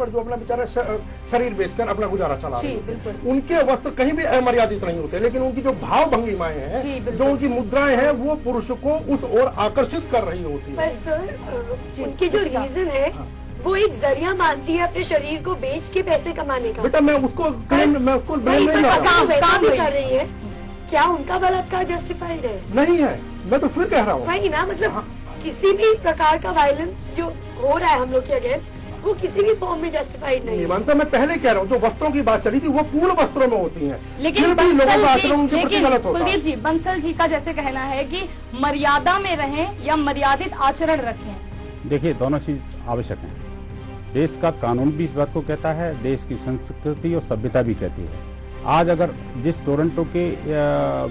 पर जो अपना बेचारा शरीर बेचकर अपना गुजारा चला रहे हैं, उनके वस्त्र कहीं भी अमर्यादित नहीं होते, लेकिन उनकी जो भाव भंगिमाएं हैं, जो उनकी मुद्राएं हैं, वो पुरुष को उस ओर आकर्षित कर रही होती है। सर, उनकी जो रीजन है वो एक जरिया मानती है अपने शरीर को बेच के पैसे कमाने का। बेटा मैं उसको ब्लेम नहीं कर रही है, क्या उनका बलात्कार जस्टिफाइड है? नहीं है, मैं तो फिर कह रहा हूँ। वही ना, मतलब किसी भी प्रकार का वायलेंस जो हो रहा है हम लोग के अगेंस्ट, वो किसी भी फॉर्म में जस्टिफाइड नहीं है। मानता, मैं पहले कह रहा हूँ, जो वस्त्रों की बात चली थी वो पूर्ण वस्त्रों में होती हैं, लेकिन लोगों का आचरण उनके प्रति गलत होता है। कुलदीप जी, बंसल जी का जैसे कहना है कि मर्यादा में रहें या मर्यादित आचरण रखें। देखिए, दोनों चीज आवश्यक है। देश का कानून भी इस बात को कहता है, देश की संस्कृति और सभ्यता भी कहती है। आज अगर जिस टोरंटो के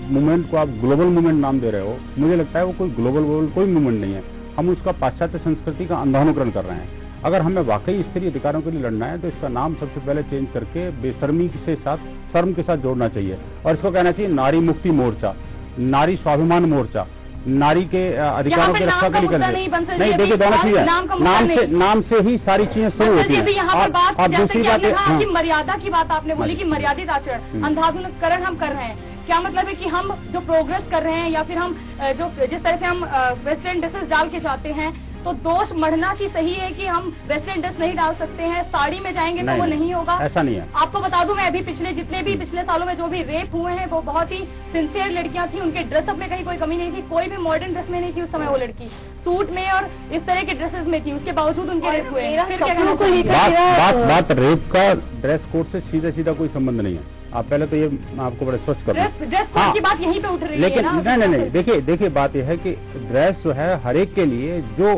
मूवमेंट को आप ग्लोबल मूवमेंट नाम दे रहे हो, मुझे लगता है वो कोई ग्लोबल कोई मूवमेंट नहीं है। हम उसका पाश्चात्य संस्कृति का अंधानुकरण कर रहे हैं। अगर हमें वाकई स्त्री अधिकारों के लिए लड़ना है तो इसका नाम सबसे पहले चेंज करके बेशर्मी के साथ शर्म के साथ जोड़ना चाहिए, और इसको कहना चाहिए नारी मुक्ति मोर्चा, नारी स्वाभिमान मोर्चा, नारी के अधिकारों की रक्षा के लिए करना। नहीं, देखिए, दोनों चीजें नाम से ही सारी चीजें शुरू होती है। यहाँ पर बात, दूसरी बात है मर्यादा की बात आपने बोली कि मर्यादित आचरण, अंधाधुनीकरण हम कर रहे हैं। क्या मतलब है कि हम जो प्रोग्रेस कर रहे हैं या फिर हम जो जिस तरह से हम वेस्टर्न ड्रेसेस डाल के जाते हैं, तो दोष मढ़ना की सही है कि हम वेस्टर्न ड्रेस नहीं डाल सकते हैं, साड़ी में जाएंगे तो वो नहीं होगा। ऐसा नहीं है। आपको बता दूं, मैं अभी पिछले सालों में जो भी रेप हुए हैं वो बहुत ही सिंसियर लड़कियां थी, उनके ड्रेसअप में कहीं कोई कमी नहीं थी, कोई भी मॉडर्न ड्रेस में नहीं थी उस समय। वो लड़की सूट में और इस तरह के ड्रेसेस में थी, उसके बावजूद उनके रेप हुए। बात रेप का ड्रेस कोड से सीधा कोई संबंध नहीं है। आप पहले तो ये मैं आपको बड़े स्पष्ट कर दूं। ड्रेस कोड की बात यहीं पे उठ रही है। लेकिन नहीं, देखिए बात यह है कि ड्रेस जो है हर एक के लिए जो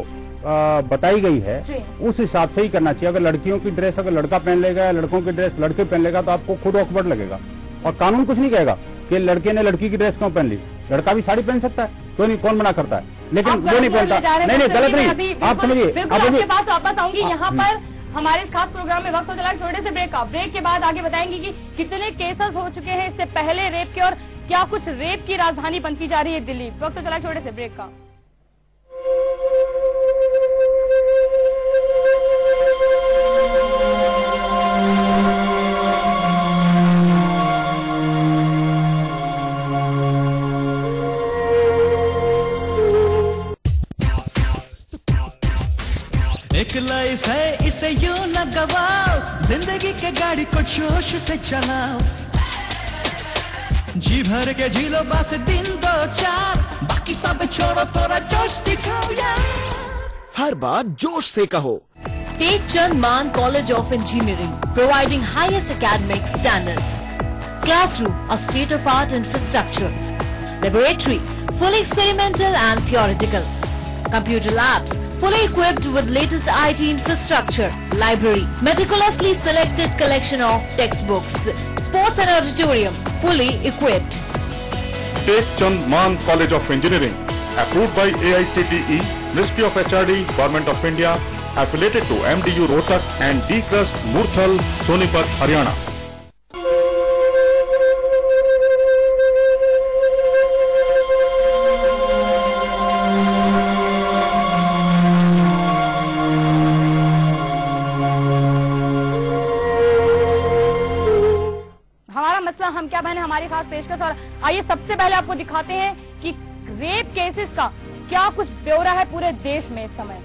बताई गई है उस हिसाब से ही करना चाहिए। अगर लड़कियों की ड्रेस अगर लड़का पहन लेगा या लड़कों की ड्रेस लड़के पहन लेगा तो आपको खुद ऑकवर्ड लगेगा, और कानून कुछ नहीं कहेगा कि लड़के ने लड़की की ड्रेस क्यों पहन ली। लड़का भी साड़ी पहन सकता है, तो नहीं, कौन मना करता है, लेकिन वो नहीं पहनता। नहीं, गलत नहीं, आप समझिए। आपके पास वापस आऊंगी। यहाँ पर हमारे खास प्रोग्राम में वक्त हो चला छोटे से ब्रेक का। ब्रेक के बाद आगे बताएंगे कि कितने केसेस हो चुके हैं इससे पहले रेप के, और क्या कुछ रेप की राजधानी बनती जा रही है दिल्ली। वक्त हो चला छोटे से ब्रेक का। एक लाइफ है, इसे यूं न गवाओ, जिंदगी के गाड़ी को जोश से चलाओ, जी भर के झीलो बस दिन दो चार, बाकी सब छोड़ो, थोड़ा जोश दिखाओ यार। हर बात जोश से कहो। Take Chand Man College of Engineering, providing highest academic standards. Classroom, a state-of-art infrastructure. Laboratory, fully experimental and theoretical. Computer labs, fully equipped with latest IT infrastructure. Library, meticulously selected collection of textbooks. Sports and auditorium, fully equipped. Take Chand Man College of Engineering, approved by AICTE, Ministry of HRD, Government of India, affiliated to MDU Rohtak and D-Crust, Murthal, Sonipat, Haryana. हमारा मसला हम क्या बहने, हमारी खास पेशकश। और आइए सबसे पहले आपको दिखाते हैं कि रेप केसेस का क्या कुछ ब्यौरा है पूरे देश में इस समय।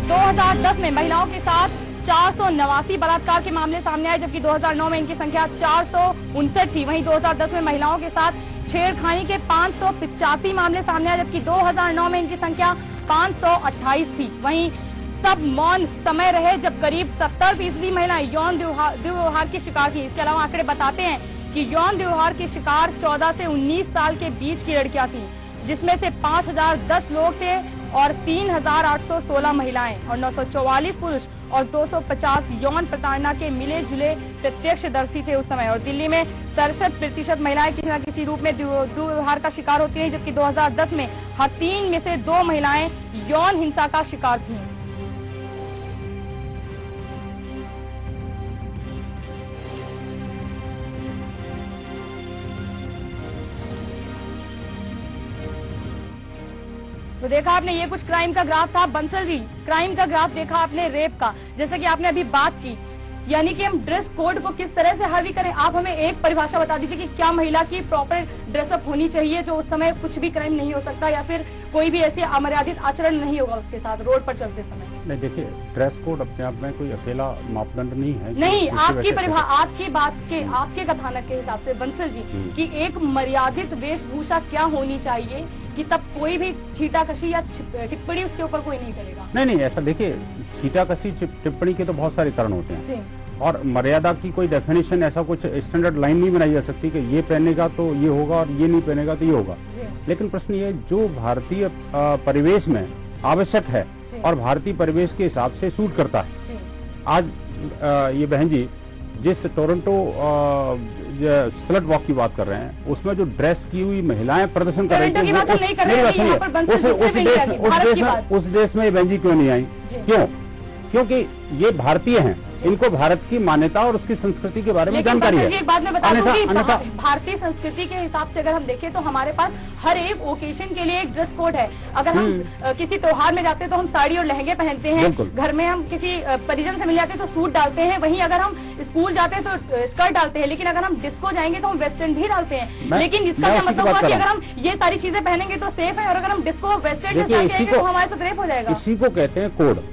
2010 में महिलाओं के साथ 489 बलात्कार के मामले सामने आए, जबकि 2009 में इनकी संख्या 459 थी। वहीं 2010 में महिलाओं के साथ छेड़खानी के 585 मामले सामने आए, जबकि 2009 में इनकी संख्या 528 थी। वहीं सब मौन समय रहे जब करीब 70% महिलाएं यौन दुर्व्यवहार की शिकार थी। इसके अलावा आंकड़े बताते हैं कि यौन दुर्व्यवहार की शिकार 14 से 19 साल के बीच की लड़कियां थीं, जिसमें से 5010 लोग थे और 3816 महिलाएं और 944 पुरुष और 250 यौन प्रताड़ना के मिले जुले प्रत्यक्षदर्शी थे उस समय। और दिल्ली में 63% महिलाएं किसी न किसी रूप में दुर्व्यवहार का शिकार होती हैं, जबकि 2010 में हर 3 में से 2 महिलाएं यौन हिंसा का शिकार थीं। तो देखा आपने, ये कुछ क्राइम का ग्राफ था। बंसल जी, क्राइम का ग्राफ देखा आपने रेप का, जैसे कि आपने अभी बात की, यानी कि हम ड्रेस कोड को किस तरह से हावी करें। आप हमें एक परिभाषा बता दीजिए कि क्या महिला की प्रॉपर ड्रेसअप होनी चाहिए जो उस समय कुछ भी क्राइम नहीं हो सकता, या फिर कोई भी ऐसे अमर्यादित आचरण नहीं होगा उसके साथ रोड पर चलते समय। नहीं, देखिए, ड्रेस कोड अपने आप में कोई अकेला मापदंड नहीं है। नहीं, आपकी बात के, आपके कथानक के हिसाब से बंसल जी, कि एक मर्यादित वेशभूषा क्या होनी चाहिए कि तब कोई भी छीटाकशी या टिप्पणी उसके ऊपर कोई नहीं करेगा। नहीं, ऐसा देखिए, छीटाकशी टिप्पणी के तो बहुत सारे कारण होते हैं, और मर्यादा की कोई डेफिनेशन, ऐसा कुछ स्टैंडर्ड लाइन नहीं बनाई जा सकती कि ये पहनेगा तो ये होगा और ये नहीं पहनेगा तो ये होगा। लेकिन प्रश्न ये, जो भारतीय परिवेश में आवश्यक है और भारतीय परिवेश के हिसाब से सूट करता है। आज ये बहन जी जिस टोरंटो स्लट वॉक की बात कर रहे हैं, उसमें जो ड्रेस की हुई महिलाएं प्रदर्शन कर रही थी, उस देश में बहन जी क्यों नहीं आई? क्यों? क्योंकि ये भारतीय हैं, इनको भारत की मान्यता और उसकी संस्कृति के बारे में जानकारी है। एक बात मैं बता दूं कि भारतीय संस्कृति के हिसाब से अगर हम देखें तो हमारे पास हर एक ओकेजन के लिए एक ड्रेस कोड है। अगर हम किसी त्योहार में जाते हैं तो हम साड़ी और लहंगे पहनते हैं, घर में हम किसी परिजन से मिल जाते हैं तो सूट डालते हैं, वहीं अगर हम स्कूल जाते हैं तो स्कर्ट डालते हैं, लेकिन अगर हम डिस्को जाएंगे तो हम वेस्टर्न भी डालते हैं। लेकिन इसका क्या मतलब हुआ कि अगर हम ये सारी चीजें पहनेंगे तो सेफ है, और अगर हम डिस्को वेस्टर्न तो हमारे साथ रेप हो जाएगा। इसी को कहते हैं कोड,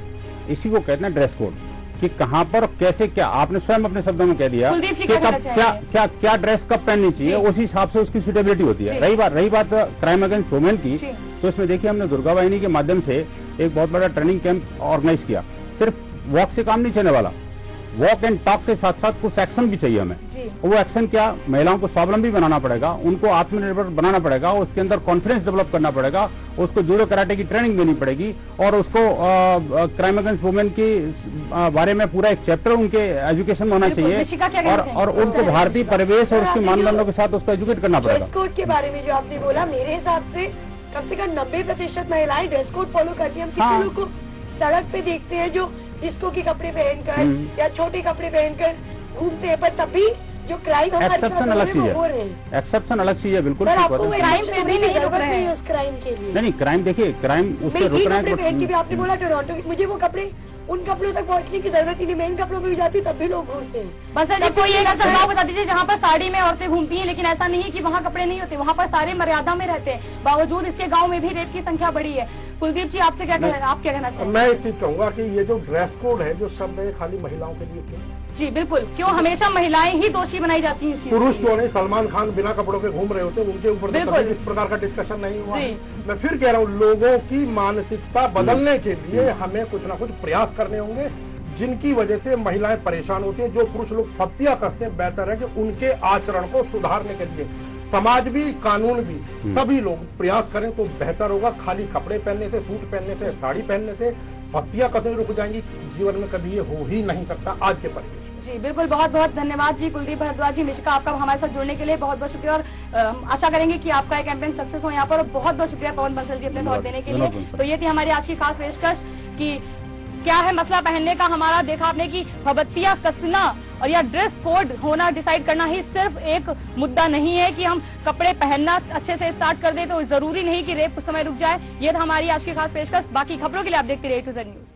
इसी को कहते हैं ड्रेस कोड, कि कहां पर कैसे क्या। आपने स्वयं अपने शब्दों में कह दिया कि कब क्या ड्रेस कब पहननी चाहिए, उसी हिसाब से उसकी सुटेबिलिटी होती है। रही बात क्राइम अगेंस्ट वुमेन की, तो इसमें देखिए हमने दुर्गा वाहिनी के माध्यम से एक बहुत बड़ा ट्रेनिंग कैंप ऑर्गेनाइज किया। सिर्फ वॉक से काम नहीं चलने वाला, वॉक एंड टॉक के साथ साथ कुछ एक्शन भी चाहिए हमें। वो एक्शन क्या? महिलाओं को स्वावलंबी बनाना पड़ेगा, उनको आत्मनिर्भर बनाना पड़ेगा, उसके अंदर कॉन्फिडेंस डेवलप करना पड़ेगा, उसको जूडो कराटे की ट्रेनिंग देनी पड़ेगी, और उसको क्राइम अगेंस्ट वुमेन के बारे में पूरा एक चैप्टर उनके एजुकेशन में होना चाहिए, और उनको भारतीय परिवेश और उसके मानदंडों के साथ उसको एजुकेट करना पड़ेगा। ड्रेस कोड के बारे में जो आपने बोला, मेरे हिसाब से कम 90% महिलाएं ड्रेस कोड फॉलो करती है। हम किसी लोग को सड़क पे देखते हैं जो डिस्को के कपड़े पहनकर या छोटे कपड़े पहनकर घूमते हैं, पर तभी जो क्राइम एक्सेप्शन अलग चीज है, एक्सेप्शन अलग चीज है, बिल्कुल। क्राइम पे भी नहीं रुक रहे हैं उस क्राइम के लिए। नहीं, क्राइम देखिए, क्राइम उससे रुक रहे हैं। आपने बोला टोरंटो, मुझे वो कपड़े, उन कपड़ों तक पहुंचने की जरूरत ही नहीं, मैं इन कपड़ों में भी जाती तब भी लोग घूमते हैं। बस जी, कोई एक ऐसा गाँव बता दीजिए जहाँ पर साड़ी में औरतें घूमती हैं, लेकिन ऐसा नहीं है कि वहाँ कपड़े नहीं होते, वहाँ पर सारे मर्यादा में रहते हैं, बावजूद इसके गाँव में भी रेप की संख्या बढ़ी है। कुलदीप जी, आपसे क्या कहना, आप क्या कहना चाहिए? मैं एक चीज कहूंगा कि ये जो ड्रेस कोड है, जो शब्द है, खाली महिलाओं के लिए क्यों? जी बिल्कुल, क्यों हमेशा महिलाएं ही दोषी बनाई जाती हैं? पुरुष जो नहीं, सलमान खान बिना कपड़ों के घूम रहे होते, उनके ऊपर इस प्रकार का डिस्कशन नहीं हुआ। मैं फिर कह रहा हूँ, लोगों की मानसिकता बदलने के लिए हमें कुछ ना कुछ प्रयास करने होंगे, जिनकी वजह से महिलाएं परेशान होती हैं। जो पुरुष लोग फतिया कसते हैं, बेहतर है कि उनके आचरण को सुधारने के लिए समाज भी, कानून भी, सभी लोग प्रयास करें तो बेहतर होगा। खाली कपड़े पहनने से, सूट पहनने से, साड़ी पहनने से फतिया कसने रुक जाएंगी, जीवन में कभी ये हो ही नहीं सकता आज के परिवेश। जी बिल्कुल, बहुत बहुत धन्यवाद जी कुलदीप भारद्वाज जी, मिश्का, आपका हमारे साथ जुड़ने के लिए बहुत बहुत शुक्रिया, और आशा करेंगे कि आपका कैंपेन सक्सेस हो यहाँ पर। और बहुत बहुत शुक्रिया पवन बंसल जी अपने थॉट देने के लिए। तो ये थी हमारी आज की खास पेशकश कि क्या है मसला पहनने का हमारा। देखा आपने कि फबत्तियां कसना और या ड्रेस कोड होना डिसाइड करना ही सिर्फ एक मुद्दा नहीं है कि हम कपड़े पहनना अच्छे से स्टार्ट कर दें तो जरूरी नहीं कि रेप कुछ समय रुक जाए। ये था हमारी आज की खास पेशकश। बाकी खबरों के लिए आप देखते रहिए A to Z news.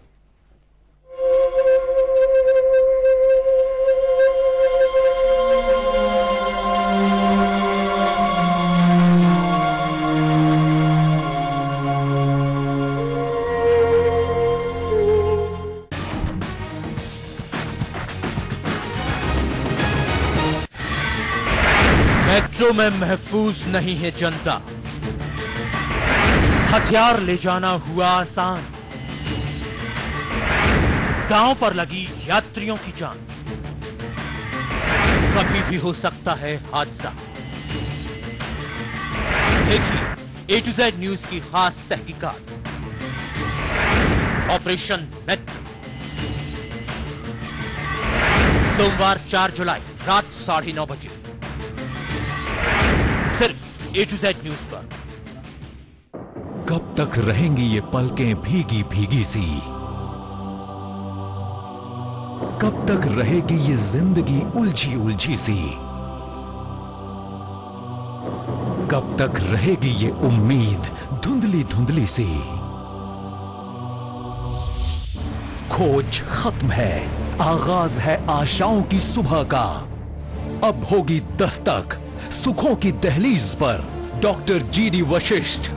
Metro में महफूज नहीं है जनता, हथियार ले जाना हुआ आसान, गांव पर लगी यात्रियों की जान, कभी भी हो सकता है हादसा। देखिए A to Z न्यूज की खास तहकीकात, ऑपरेशन मेट्रो, सोमवार 4 जुलाई रात 9:30 बजे, सिर्फ A to Z न्यूज पर। कब तक रहेंगी ये पलकें भीगी भीगी सी, कब तक रहेगी ये जिंदगी उलझी उलझी सी, कब तक रहेगी ये उम्मीद धुंधली धुंधली सी। खोज खत्म है, आगाज है आशाओं की सुबह का। अब होगी दस्तक सुखों की दहलीज पर। Doctor GD Vashishtha